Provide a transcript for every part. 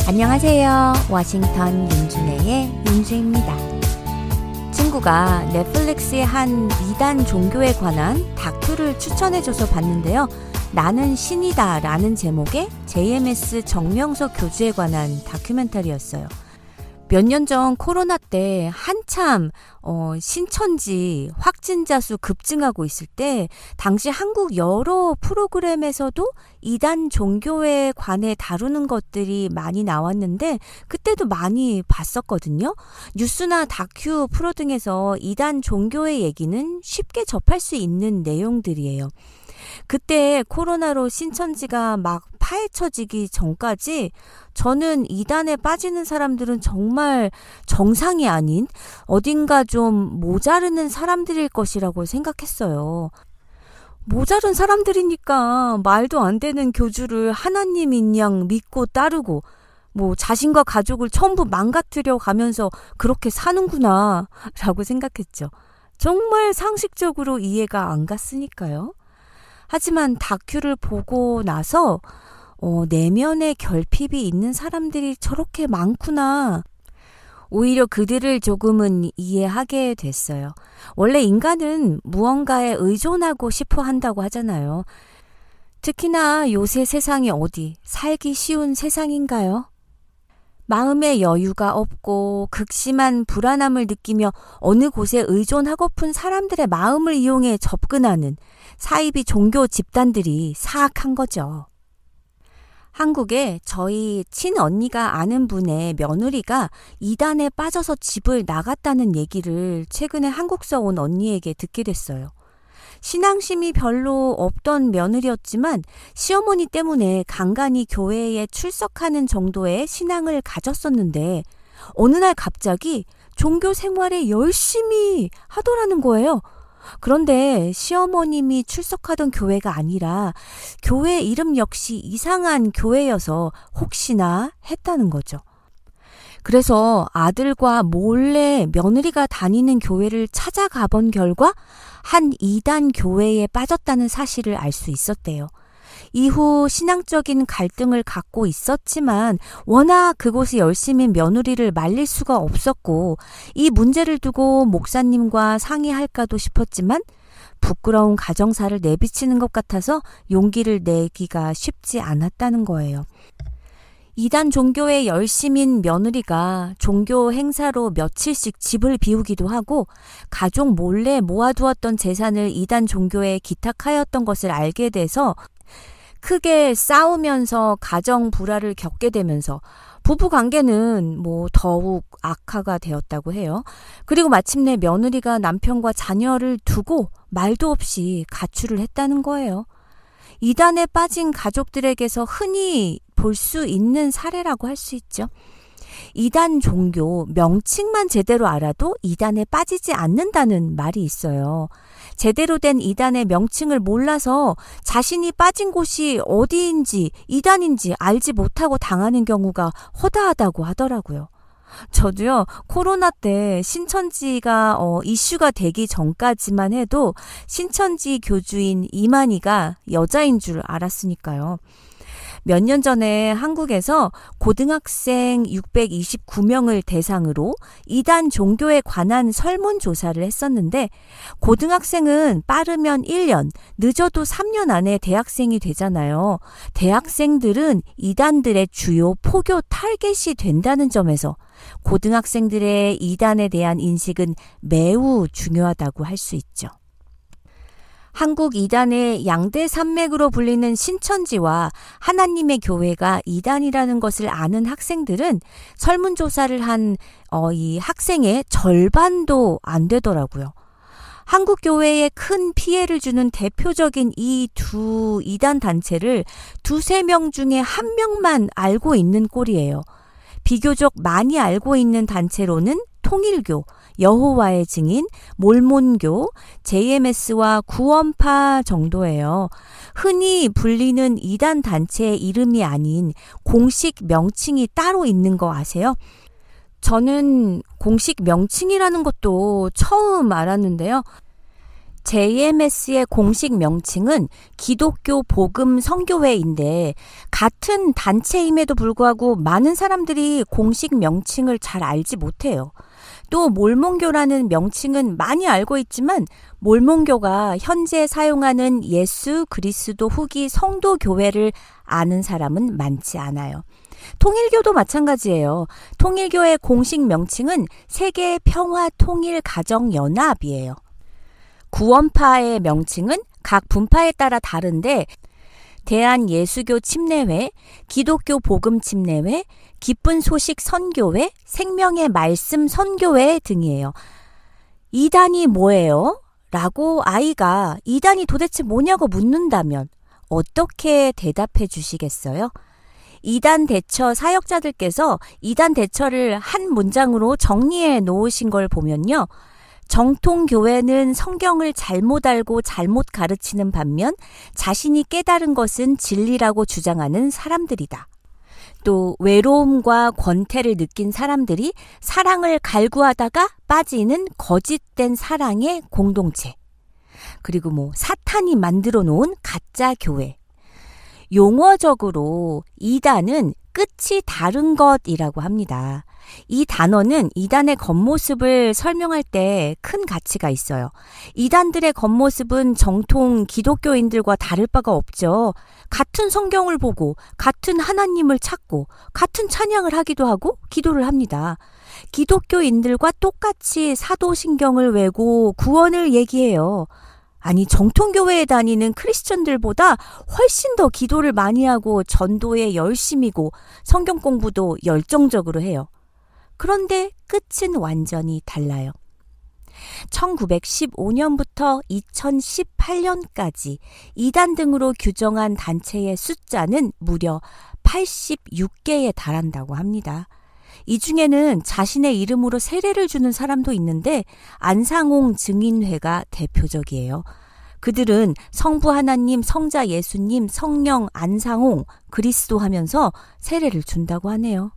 안녕하세요. 워싱턴 윤준혜의 윤주입니다. 친구가 넷플릭스의 한 이단 종교에 관한 다큐를 추천해줘서 봤는데요. 나는 신이다 라는 제목의 JMS 정명석 교주에 관한 다큐멘터리였어요. 몇 년 전 코로나 때 한참 신천지 확진자 수 급증하고 있을 때 당시 한국 여러 프로그램에서도 이단 종교에 관해 다루는 것들이 많이 나왔는데 그때도 많이 봤었거든요. 뉴스나 다큐 프로 등에서 이단 종교의 얘기는 쉽게 접할 수 있는 내용들이에요. 그때 코로나로 신천지가 막 파헤쳐지기 전까지 저는 이단에 빠지는 사람들은 정말 정상이 아닌 어딘가 좀 모자르는 사람들일 것이라고 생각했어요. 모자른 사람들이니까 말도 안 되는 교주를 하나님인 양 믿고 따르고 자신과 가족을 전부 망가뜨려 가면서 그렇게 사는구나 라고 생각했죠. 정말 상식적으로 이해가 안 갔으니까요. 하지만 다큐를 보고 나서 내면에 결핍이 있는 사람들이 저렇게 많구나. 오히려 그들을 조금은 이해하게 됐어요. 원래 인간은 무언가에 의존하고 싶어 한다고 하잖아요. 특히나 요새 세상이 어디 살기 쉬운 세상인가요? 마음의 여유가 없고 극심한 불안함을 느끼며 어느 곳에 의존하고픈 사람들의 마음을 이용해 접근하는 사이비 종교 집단들이 사악한 거죠. 한국에 저희 친언니가 아는 분의 며느리가 이단에 빠져서 집을 나갔다는 얘기를 최근에 한국서 온 언니에게 듣게 됐어요. 신앙심이 별로 없던 며느리였지만 시어머니 때문에 간간히 교회에 출석하는 정도의 신앙을 가졌었는데 어느 날 갑자기 종교 생활에 열심히 하더라는 거예요. 그런데 시어머님이 출석하던 교회가 아니라 교회 이름 역시 이상한 교회여서 혹시나 했다는 거죠. 그래서 아들과 몰래 며느리가 다니는 교회를 찾아가 본 결과 한 이단 교회에 빠졌다는 사실을 알 수 있었대요. 이후 신앙적인 갈등을 갖고 있었지만 워낙 그곳이 열심히 며느리를 말릴 수가 없었고 이 문제를 두고 목사님과 상의할까도 싶었지만 부끄러운 가정사를 내비치는 것 같아서 용기를 내기가 쉽지 않았다는 거예요. 이단 종교의 열심인 며느리가 종교 행사로 며칠씩 집을 비우기도 하고 가족 몰래 모아두었던 재산을 이단 종교에 기탁하였던 것을 알게 돼서 크게 싸우면서 가정 불화를 겪게 되면서 부부 관계는 더욱 악화가 되었다고 해요. 그리고 마침내 며느리가 남편과 자녀를 두고 말도 없이 가출을 했다는 거예요. 이단에 빠진 가족들에게서 흔히 볼 수 있는 사례라고 할 수 있죠. 이단 종교 명칭만 제대로 알아도 이단에 빠지지 않는다는 말이 있어요. 제대로 된 이단의 명칭을 몰라서 자신이 빠진 곳이 어디인지 이단인지 알지 못하고 당하는 경우가 허다하다고 하더라고요. 저도요, 코로나 때 신천지가 이슈가 되기 전까지만 해도 신천지 교주인 이만희가 여자인 줄 알았으니까요. 몇 년 전에 한국에서 고등학생 629명을 대상으로 이단 종교에 관한 설문조사를 했었는데 고등학생은 빠르면 1년, 늦어도 3년 안에 대학생이 되잖아요. 대학생들은 이단들의 주요 포교 타겟이 된다는 점에서 고등학생들의 이단에 대한 인식은 매우 중요하다고 할 수 있죠. 한국 이단의 양대 산맥으로 불리는 신천지와 하나님의 교회가 이단이라는 것을 아는 학생들은 설문조사를 한 이 학생의 절반도 안 되더라고요. 한국 교회에 큰 피해를 주는 대표적인 이 두 이단 단체를 2-3명 중에 1명만 알고 있는 꼴이에요. 비교적 많이 알고 있는 단체로는 통일교, 여호와의 증인, 몰몬교, JMS와 구원파 정도예요. 흔히 불리는 이단 단체의 이름이 아닌 공식 명칭이 따로 있는 거 아세요? 저는 공식 명칭이라는 것도 처음 알았는데요. JMS의 공식 명칭은 기독교 복음 선교회인데 같은 단체임에도 불구하고 많은 사람들이 공식 명칭을 잘 알지 못해요. 또 몰몬교라는 명칭은 많이 알고 있지만 몰몬교가 현재 사용하는 예수 그리스도 후기 성도교회를 아는 사람은 많지 않아요. 통일교도 마찬가지예요. 통일교의 공식 명칭은 세계평화통일가정연합이에요. 구원파의 명칭은 각 분파에 따라 다른데 대한예수교 침례회, 기독교 복음 침례회, 기쁜 소식 선교회, 생명의 말씀 선교회 등이에요. 이단이 뭐예요? 라고 아이가 이단이 도대체 뭐냐고 묻는다면 어떻게 대답해 주시겠어요? 이단 대처 사역자들께서 이단 대처를 한 문장으로 정리해 놓으신 걸 보면요. 정통교회는 성경을 잘못 알고 잘못 가르치는 반면 자신이 깨달은 것은 진리라고 주장하는 사람들이다. 또 외로움과 권태를 느낀 사람들이 사랑을 갈구하다가 빠지는 거짓된 사랑의 공동체. 그리고 사탄이 만들어 놓은 가짜 교회. 용어적으로 이단은 끝이 다른 것이라고 합니다. 이 단어는 이단의 겉모습을 설명할 때 큰 가치가 있어요. 이단들의 겉모습은 정통 기독교인들과 다를 바가 없죠. 같은 성경을 보고 같은 하나님을 찾고 같은 찬양을 하기도 하고 기도를 합니다. 기독교인들과 똑같이 사도신경을 외고 구원을 얘기해요. 아니 정통교회에 다니는 크리스천들보다 훨씬 더 기도를 많이 하고 전도에 열심이고 성경 공부도 열정적으로 해요. 그런데 끝은 완전히 달라요. 1915년부터 2018년까지 이단 등으로 규정한 단체의 숫자는 무려 86개에 달한다고 합니다. 이 중에는 자신의 이름으로 세례를 주는 사람도 있는데 안상홍 증인회가 대표적이에요. 그들은 성부 하나님, 성자 예수님, 성령 안상홍, 그리스도 하면서 세례를 준다고 하네요.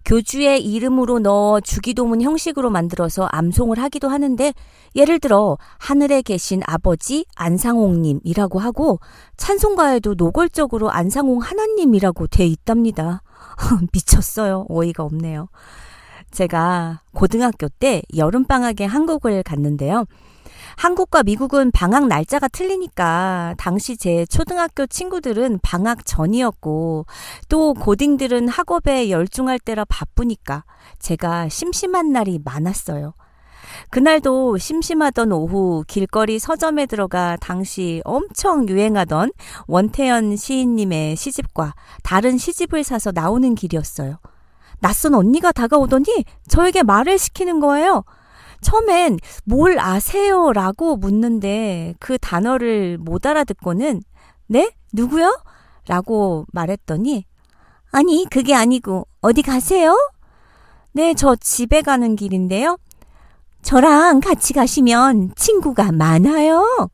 교주의 이름으로 넣어 주기도문 형식으로 만들어서 암송을 하기도 하는데 예를 들어 하늘에 계신 아버지 안상홍님이라고 하고 찬송가에도 노골적으로 안상홍 하나님이라고 돼 있답니다. 미쳤어요. 어이가 없네요. 제가 고등학교 때 여름방학에 한국을 갔는데요. 한국과 미국은 방학 날짜가 틀리니까 당시 제 초등학교 친구들은 방학 전이었고 또 고딩들은 학업에 열중할 때라 바쁘니까 제가 심심한 날이 많았어요. 그날도 심심하던 오후 길거리 서점에 들어가 당시 엄청 유행하던 원태연 시인님의 시집과 다른 시집을 사서 나오는 길이었어요. 낯선 언니가 다가오더니 저에게 말을 시키는 거예요. 처음엔 뭘 아세요? 라고 묻는데 그 단어를 못 알아듣고는 네? 누구요? 라고 말했더니 아니 그게 아니고 어디 가세요? 네, 저 집에 가는 길인데요. 저랑 같이 가시면 친구가 많아요.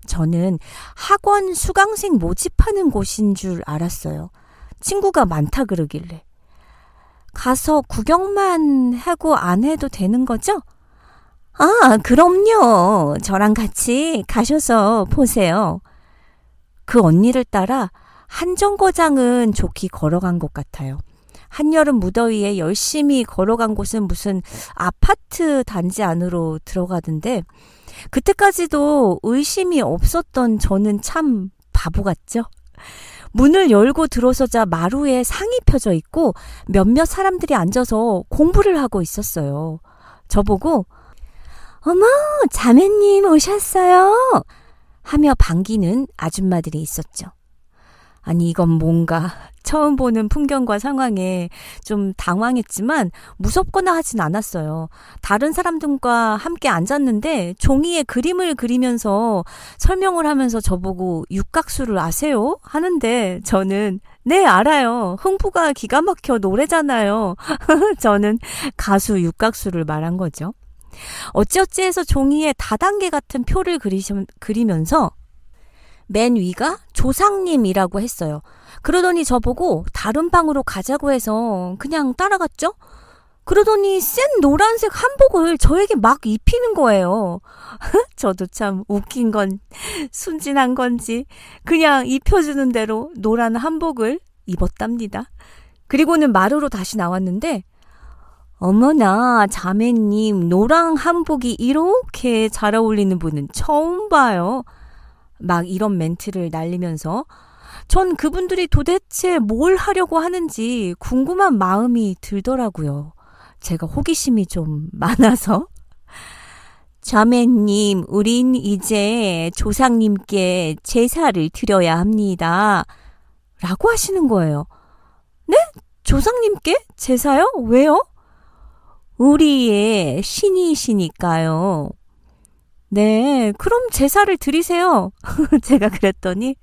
저는 학원 수강생 모집하는 곳인 줄 알았어요. 친구가 많다 그러길래. 가서 구경만 하고 안 해도 되는 거죠? 아, 그럼요. 저랑 같이 가셔서 보세요. 그 언니를 따라 한 정거장은 좋게 걸어간 것 같아요. 한여름 무더위에 열심히 걸어간 곳은 무슨 아파트 단지 안으로 들어가던데 그때까지도 의심이 없었던 저는 참 바보 같죠? 문을 열고 들어서자 마루에 상이 펴져 있고 몇몇 사람들이 앉아서 공부를 하고 있었어요. 저보고 어머, 자매님 오셨어요? 하며 반기는 아줌마들이 있었죠. 아니 이건 뭔가 처음 보는 풍경과 상황에 좀 당황했지만 무섭거나 하진 않았어요. 다른 사람들과 함께 앉았는데 종이에 그림을 그리면서 설명을 하면서 저보고 육각수를 아세요? 하는데 저는 네 알아요. 흥부가 기가 막혀 노래잖아요. 저는 가수 육각수를 말한 거죠. 어찌어찌해서 종이에 다단계 같은 표를 그리면서 맨 위가 조상님이라고 했어요. 그러더니 저보고 다른 방으로 가자고 해서 그냥 따라갔죠? 그러더니 센 노란색 한복을 저에게 막 입히는 거예요. 저도 참 웃긴 건 순진한 건지 그냥 입혀주는 대로 노란 한복을 입었답니다. 그리고는 마루로 다시 나왔는데 어머나 자매님 노랑 한복이 이렇게 잘 어울리는 분은 처음 봐요. 막 이런 멘트를 날리면서 전 그분들이 도대체 뭘 하려고 하는지 궁금한 마음이 들더라고요. 제가 호기심이 좀 많아서. 자매님, 우린 이제 조상님께 제사를 드려야 합니다. 라고 하시는 거예요. 네? 조상님께? 제사요? 왜요? 우리의 신이시니까요. 네, 그럼 제사를 드리세요. 제가 그랬더니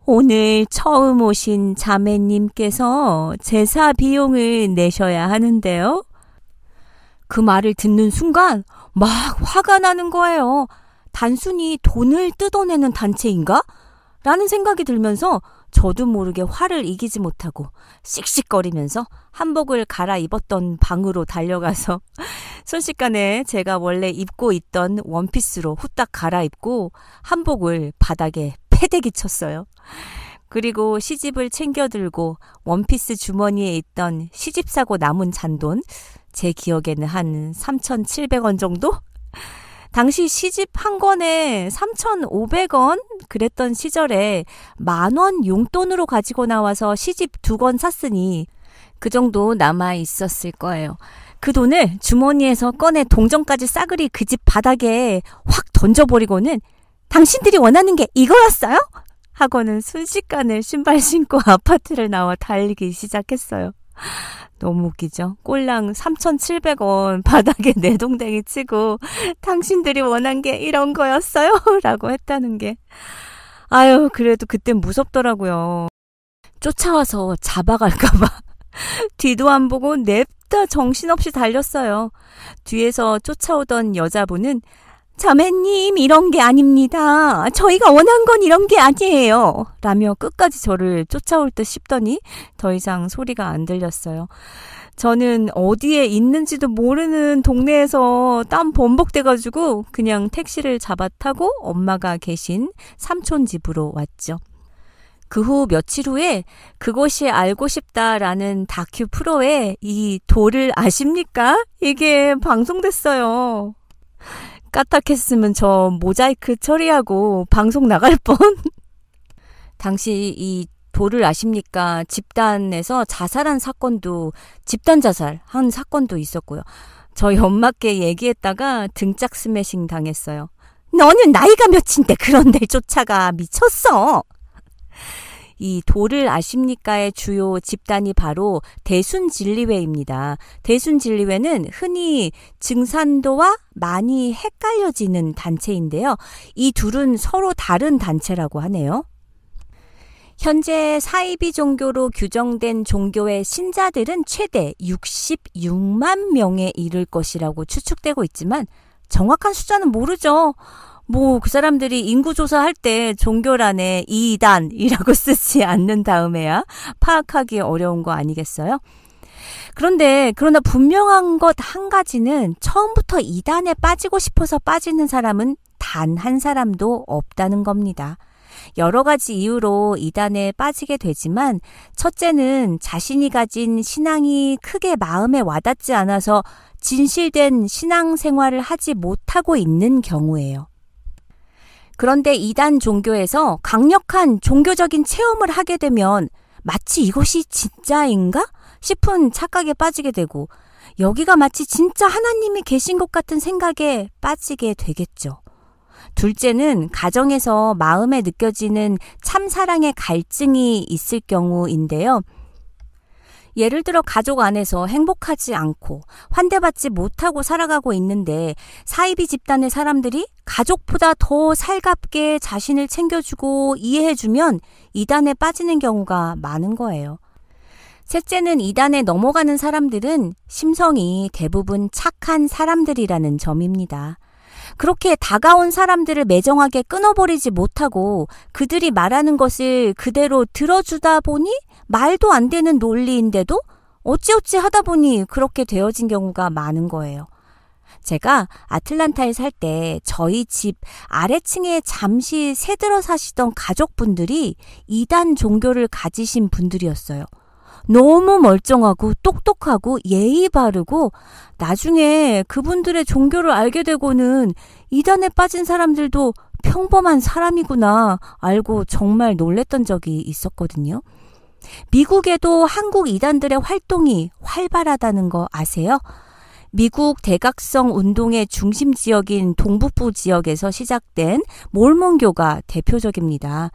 오늘 처음 오신 자매님께서 제사 비용을 내셔야 하는데요. 그 말을 듣는 순간 막 화가 나는 거예요. 단순히 돈을 뜯어내는 단체인가? 라는 생각이 들면서 저도 모르게 화를 이기지 못하고 씩씩거리면서 한복을 갈아입었던 방으로 달려가서 순식간에 제가 원래 입고 있던 원피스로 후딱 갈아입고 한복을 바닥에 패대기 쳤어요. 그리고 시집을 챙겨 들고 원피스 주머니에 있던 시집 사고 남은 잔돈, 제 기억에는 한 3,700원 정도? 당시 시집 한 권에 3,500원 그랬던 시절에 10,000원 용돈으로 가지고 나와서 시집 2권 샀으니 그 정도 남아 있었을 거예요. 그 돈을 주머니에서 꺼내 동전까지 싸그리 그 집 바닥에 확 던져버리고는 당신들이 원하는 게 이거였어요? 하고는 순식간에 신발 신고 아파트를 나와 달리기 시작했어요. 너무 웃기죠? 꼴랑 3,700원 바닥에 내동댕이 치고 당신들이 원한 게 이런 거였어요? 라고 했다는 게. 아유, 그래도 그땐 무섭더라고요. 쫓아와서 잡아갈까봐. 뒤도 안 보고 냅다 정신없이 달렸어요. 뒤에서 쫓아오던 여자분은 자매님 이런 게 아닙니다. 저희가 원한 건 이런 게 아니에요. 라며 끝까지 저를 쫓아올 듯 싶더니 더 이상 소리가 안 들렸어요. 저는 어디에 있는지도 모르는 동네에서 땀 범벅돼가지고 그냥 택시를 잡아 타고 엄마가 계신 삼촌 집으로 왔죠. 그 후 며칠 후에 그것이 알고 싶다라는 다큐 프로에 이 돌을 아십니까? 이게 방송됐어요. 까딱했으면 저 모자이크 처리하고 방송 나갈 뻔. 당시 이 돌을 아십니까? 집단에서 자살한 사건도 집단 자살한 사건도 있었고요. 저희 엄마께 얘기했다가 등짝 스매싱 당했어요. 너는 나이가 몇인데 그런 데 쫓아가 미쳤어. 이 돌을 아십니까의 주요 집단이 바로 대순진리회입니다. 대순진리회는 흔히 증산도와 많이 헷갈려지는 단체인데요. 이 둘은 서로 다른 단체라고 하네요. 현재 사이비 종교로 규정된 종교의 신자들은 최대 66만 명에 이를 것이라고 추측되고 있지만 정확한 숫자는 모르죠. 그 사람들이 인구조사할 때 종교란에 이단이라고 쓰지 않는 다음에야 파악하기 어려운 거 아니겠어요? 그러나 분명한 것 한 가지는 처음부터 이단에 빠지고 싶어서 빠지는 사람은 단 한 사람도 없다는 겁니다. 여러 가지 이유로 이단에 빠지게 되지만 첫째는 자신이 가진 신앙이 크게 마음에 와닿지 않아서 진실된 신앙생활을 하지 못하고 있는 경우예요. 그런데 이단 종교에서 강력한 종교적인 체험을 하게 되면 마치 이것이 진짜인가 싶은 착각에 빠지게 되고 여기가 마치 진짜 하나님이 계신 것 같은 생각에 빠지게 되겠죠. 둘째는 가정에서 마음에 느껴지는 참사랑의 갈증이 있을 경우인데요. 예를 들어 가족 안에서 행복하지 않고 환대받지 못하고 살아가고 있는데 사이비 집단의 사람들이 가족보다 더 살갑게 자신을 챙겨주고 이해해주면 이단에 빠지는 경우가 많은 거예요. 셋째는 이단에 넘어가는 사람들은 심성이 대부분 착한 사람들이라는 점입니다. 그렇게 다가온 사람들을 매정하게 끊어버리지 못하고 그들이 말하는 것을 그대로 들어주다 보니 말도 안 되는 논리인데도 어찌어찌 하다 보니 그렇게 되어진 경우가 많은 거예요. 제가 아틀란타에 살 때 저희 집 아래층에 잠시 새들어 사시던 가족분들이 이단 종교를 가지신 분들이었어요. 너무 멀쩡하고 똑똑하고 예의 바르고 나중에 그분들의 종교를 알게 되고는 이단에 빠진 사람들도 평범한 사람이구나 알고 정말 놀랬던 적이 있었거든요. 미국에도 한국 이단들의 활동이 활발하다는 거 아세요? 미국 대각성 운동의 중심 지역인 동북부 지역에서 시작된 몰몬교가 대표적입니다.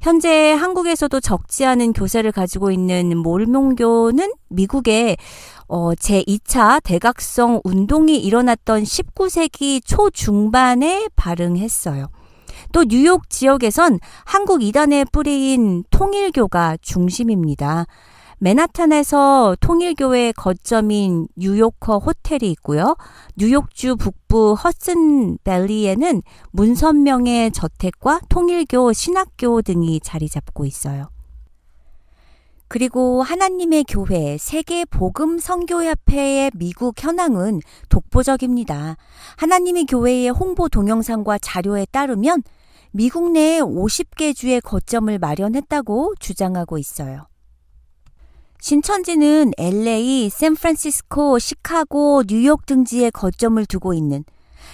현재 한국에서도 적지 않은 교세를 가지고 있는 몰몬교는 미국에 제2차 대각성 운동이 일어났던 19세기 초중반에 발흥했어요. 또 뉴욕 지역에선 한국 이단의 뿌리인 통일교가 중심입니다. 맨하탄에서 통일교의 거점인 뉴요커 호텔이 있고요. 뉴욕주 북부 허슨밸리에는 문선명의 저택과 통일교 신학교 등이 자리 잡고 있어요. 그리고 하나님의 교회 세계복음선교협회의 미국 현황은 독보적입니다. 하나님의 교회의 홍보 동영상과 자료에 따르면 미국 내 50개 주의 거점을 마련했다고 주장하고 있어요. 신천지는 LA, 샌프란시스코, 시카고, 뉴욕 등지에 거점을 두고 있는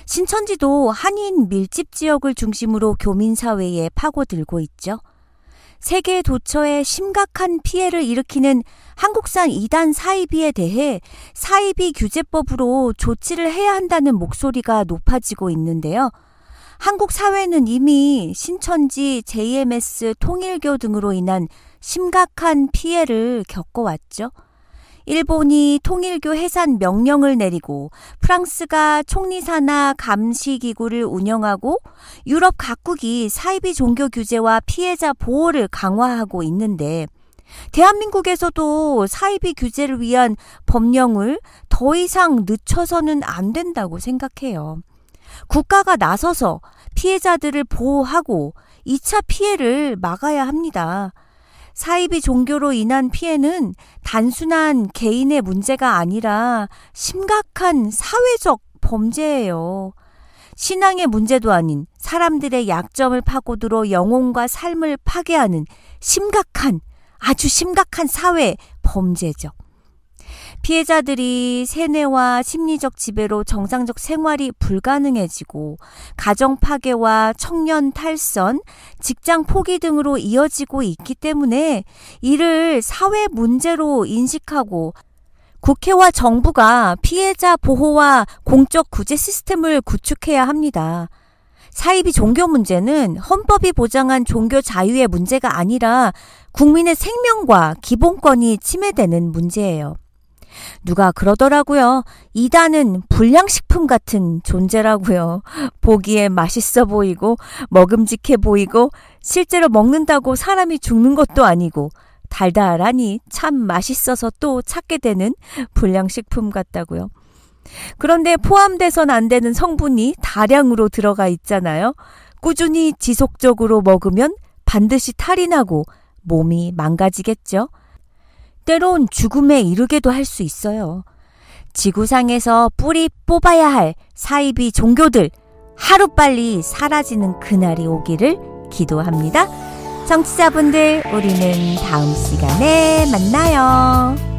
신천지도 한인 밀집 지역을 중심으로 교민사회에 파고들고 있죠. 세계 도처에 심각한 피해를 일으키는 한국산 이단 사이비에 대해 사이비 규제법으로 조치를 해야 한다는 목소리가 높아지고 있는데요. 한국 사회는 이미 신천지, JMS, 통일교 등으로 인한 심각한 피해를 겪어왔죠. 일본이 통일교 해산 명령을 내리고 프랑스가 총리산하 감시기구를 운영하고 유럽 각국이 사이비 종교 규제와 피해자 보호를 강화하고 있는데 대한민국에서도 사이비 규제를 위한 법령을 더 이상 늦춰서는 안 된다고 생각해요. 국가가 나서서 피해자들을 보호하고 2차 피해를 막아야 합니다. 사이비 종교로 인한 피해는 단순한 개인의 문제가 아니라 심각한 사회적 범죄예요. 신앙의 문제도 아닌 사람들의 약점을 파고들어 영혼과 삶을 파괴하는 아주 심각한 사회 범죄죠. 피해자들이 세뇌와 심리적 지배로 정상적 생활이 불가능해지고 가정 파괴와 청년 탈선, 직장 포기 등으로 이어지고 있기 때문에 이를 사회 문제로 인식하고 국회와 정부가 피해자 보호와 공적 구제 시스템을 구축해야 합니다. 사이비 종교 문제는 헌법이 보장한 종교 자유의 문제가 아니라 국민의 생명과 기본권이 침해되는 문제예요. 누가 그러더라고요. 이단은 불량식품 같은 존재라고요. 보기에 맛있어 보이고 먹음직해 보이고 실제로 먹는다고 사람이 죽는 것도 아니고 달달하니 참 맛있어서 또 찾게 되는 불량식품 같다고요. 그런데 포함돼선 안 되는 성분이 다량으로 들어가 있잖아요. 꾸준히 지속적으로 먹으면 반드시 탈이 나고 몸이 망가지겠죠. 때론 죽음에 이르게도 할 수 있어요. 지구상에서 뿌리 뽑아야 할 사이비 종교들 하루빨리 사라지는 그날이 오기를 기도합니다. 청취자분들, 우리는 다음 시간에 만나요.